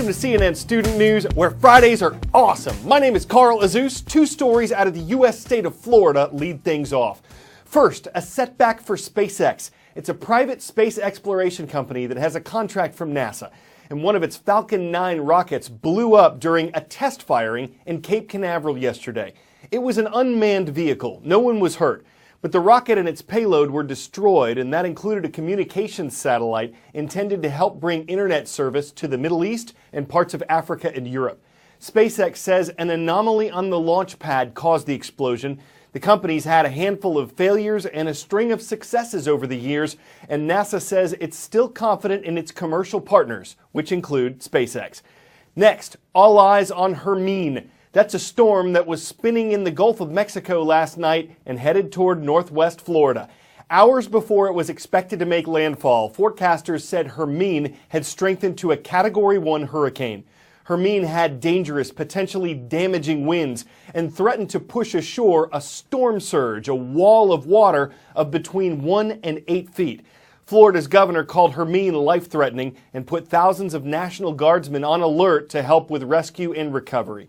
Welcome to CNN Student News, where Fridays are awesome. My name is Carl Azus. Two stories out of the U.S. state of Florida lead things off. First, a setback for SpaceX. It's a private space exploration company that has a contract from NASA. And one of its Falcon 9 rockets blew up during a test firing in Cape Canaveral yesterday. It was an unmanned vehicle. No one was hurt. But the rocket and its payload were destroyed, and that included a communications satellite intended to help bring internet service to the Middle East and parts of Africa and Europe. SpaceX says an anomaly on the launch pad caused the explosion. The company's had a handful of failures and a string of successes over the years, and NASA says it's still confident in its commercial partners, which include SpaceX. Next, all eyes on Hermine. That's a storm that was spinning in the Gulf of Mexico last night and headed toward northwest Florida. Hours before it was expected to make landfall, forecasters said Hermine had strengthened to a Category 1 hurricane. Hermine had dangerous, potentially damaging winds and threatened to push ashore a storm surge, a wall of water of between 1 and 8 feet. Florida's governor called Hermine life-threatening and put thousands of National Guardsmen on alert to help with rescue and recovery.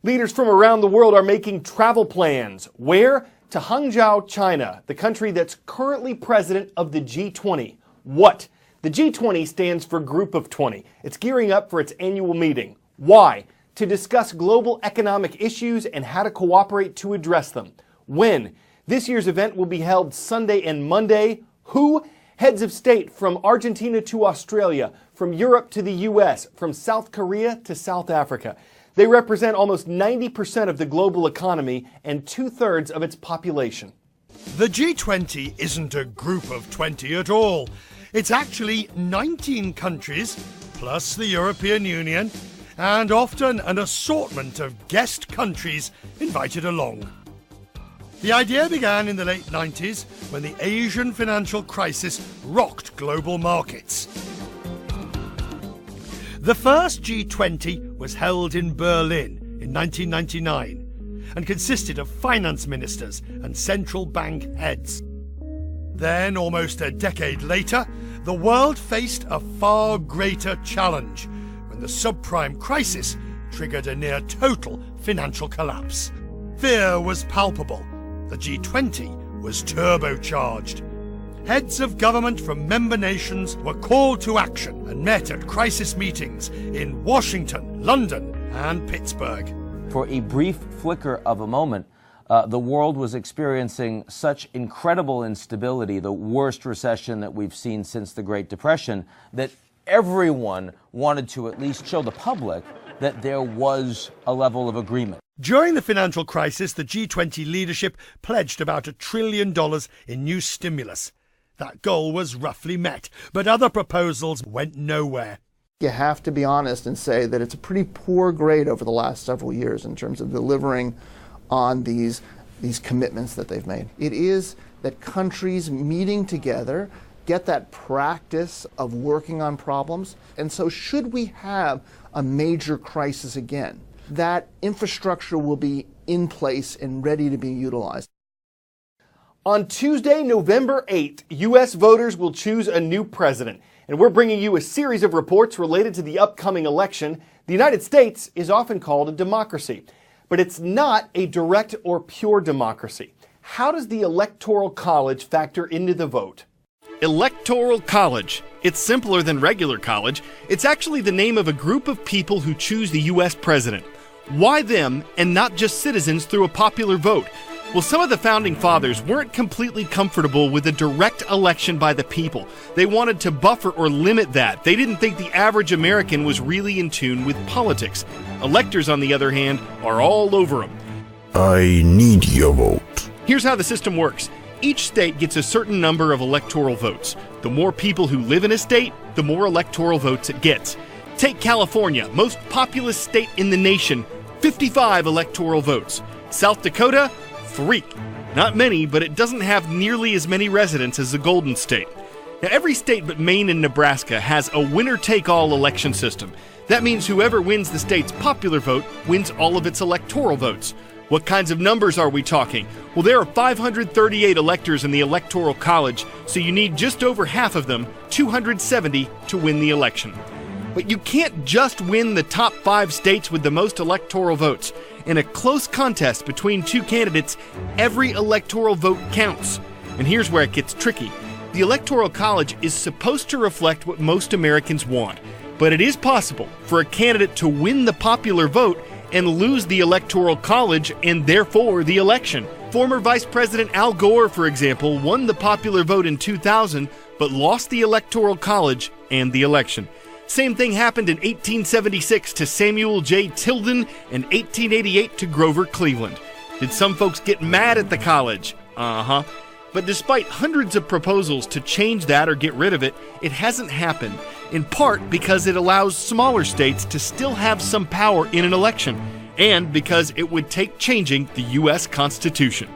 Leaders from around the world are making travel plans. Where? To Hangzhou, China, the country that's currently president of the G20. What? The G20 stands for Group of 20. It's gearing up for its annual meeting. Why? To discuss global economic issues and how to cooperate to address them. When? This year's event will be held Sunday and Monday. Who? Heads of state from Argentina to Australia, from Europe to the U.S., from South Korea to South Africa. They represent almost 90% of the global economy and 2/3 of its population. The G20 isn't a group of 20 at all. It's actually 19 countries, plus the European Union, and often an assortment of guest countries invited along. The idea began in the late 90s when the Asian financial crisis rocked global markets. The first G20 was held in Berlin in 1999 and consisted of finance ministers and central bank heads. Then, almost a decade later, the world faced a far greater challenge when the subprime crisis triggered a near-total financial collapse. Fear was palpable. The G20 was turbocharged. Heads of government from member nations were called to action and met at crisis meetings in Washington, London, and Pittsburgh. For a brief flicker of a moment, the world was experiencing such incredible instability, the worst recession that we've seen since the Great Depression, that everyone wanted to at least show the public that there was a level of agreement. During the financial crisis, the G20 leadership pledged about $1 trillion in new stimulus. That goal was roughly met, but other proposals went nowhere. You have to be honest and say that it's a pretty poor grade over the last several years in terms of delivering on these commitments that they've made. It is that countries meeting together get that practice of working on problems. And so should we have a major crisis again, that infrastructure will be in place and ready to be utilized. On Tuesday, November 8th, U.S. voters will choose a new president. And we're bringing you a series of reports related to the upcoming election. The United States is often called a democracy, but it's not a direct or pure democracy. How does the Electoral College factor into the vote? Electoral College. It's simpler than regular college. It's actually the name of a group of people who choose the U.S. president. Why them and not just citizens through a popular vote? Well, some of the founding fathers weren't completely comfortable with a direct election by the people. They wanted to buffer or limit that. They didn't think the average American was really in tune with politics. Electors, on the other hand, are all over them. I need your vote. Here's how the system works. Each state gets a certain number of electoral votes. The more people who live in a state, the more electoral votes it gets. Take California, most populous state in the nation, 55 electoral votes. South Dakota, 3. Not many, but it doesn't have nearly as many residents as the Golden State. Now, every state but Maine and Nebraska has a winner-take-all election system. That means whoever wins the state's popular vote wins all of its electoral votes. What kinds of numbers are we talking? Well, there are 538 electors in the Electoral College, so you need just over half of them, 270, to win the election. But you can't just win the top 5 states with the most electoral votes. In a close contest between two candidates, every electoral vote counts. And here's where it gets tricky. The Electoral College is supposed to reflect what most Americans want. But it is possible for a candidate to win the popular vote and lose the Electoral College and therefore the election. Former Vice President Al Gore, for example, won the popular vote in 2000 but lost the Electoral College and the election. Same thing happened in 1876 to Samuel J. Tilden and 1888 to Grover Cleveland. Did some folks get mad at the college? Uh-huh. But despite hundreds of proposals to change that or get rid of it, it hasn't happened, in part because it allows smaller states to still have some power in an election, and because it would take changing the U.S. Constitution.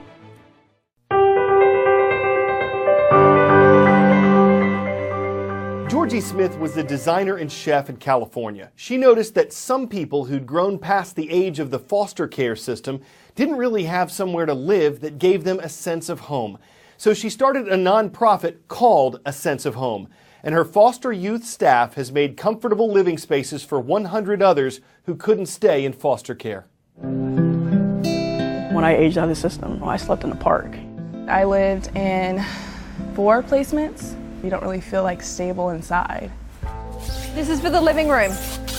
Georgie Smith was a designer and chef in California. She noticed that some people who'd grown past the age of the foster care system didn't really have somewhere to live that gave them a sense of home. So she started a nonprofit called A Sense of Home, and her foster youth staff has made comfortable living spaces for 100 others who couldn't stay in foster care. When I aged out of the system, I slept in a park. I lived in 4 placements. You don't really feel like stable inside. This is for the living room.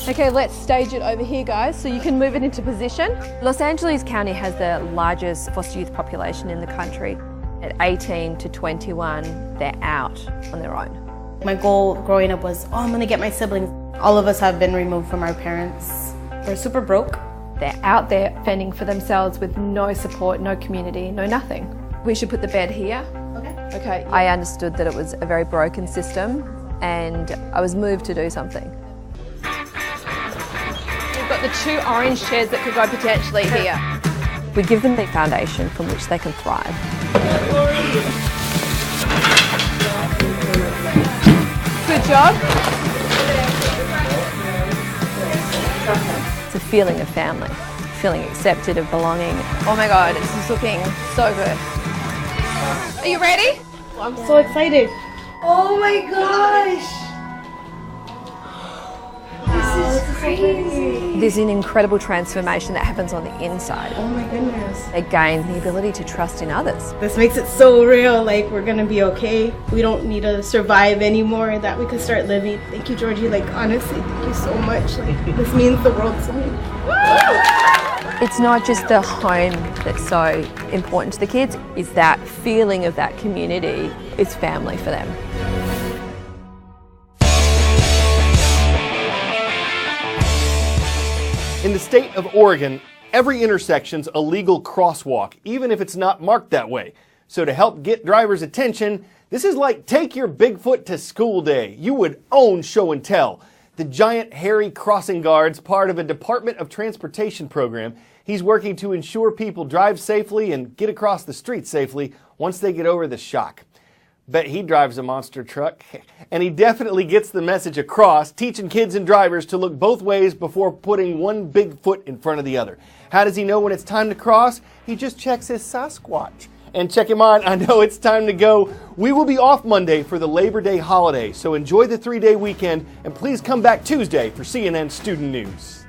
Okay, let's stage it over here, guys, so you can move it into position. Los Angeles County has the largest foster youth population in the country. At 18 to 21, they're out on their own. My goal growing up was, I'm gonna get my siblings. All of us have been removed from our parents. We're super broke. They're out there fending for themselves with no support, no community, no nothing. We should put the bed here. Okay. I understood that it was a very broken system and I was moved to do something. We've got the 2 orange chairs that could go potentially here. We give them the foundation from which they can thrive. Good job. It's a feeling of family, feeling accepted, of belonging. Oh my God, this is looking so good. Are you ready? I'm so excited. Oh my gosh! This is crazy. There's an incredible transformation that happens on the inside. Oh my goodness. They gain the ability to trust in others. This makes it so real, like we're gonna be okay. We don't need to survive anymore, that we can start living. Thank you, Georgie, like honestly, thank you so much. Like this means the world to me. It's not just the home that's so important to the kids, it's that feeling of that community. It's family for them. In the state of Oregon, every intersection's a legal crosswalk, even if it's not marked that way. So to help get drivers' attention, this is like Take Your Bigfoot to School Day. You would own show and tell. The giant hairy crossing guard's part of a Department of Transportation program. He's working to ensure people drive safely and get across the street safely once they get over the shock. Bet he drives a monster truck. And he definitely gets the message across, teaching kids and drivers to look both ways before putting one big foot in front of the other. How does he know when it's time to cross? He just checks his Sasquatch. And check him on, I know it's time to go. We will be off Monday for the Labor Day holiday, so enjoy the 3-day weekend, and please come back Tuesday for CNN Student News.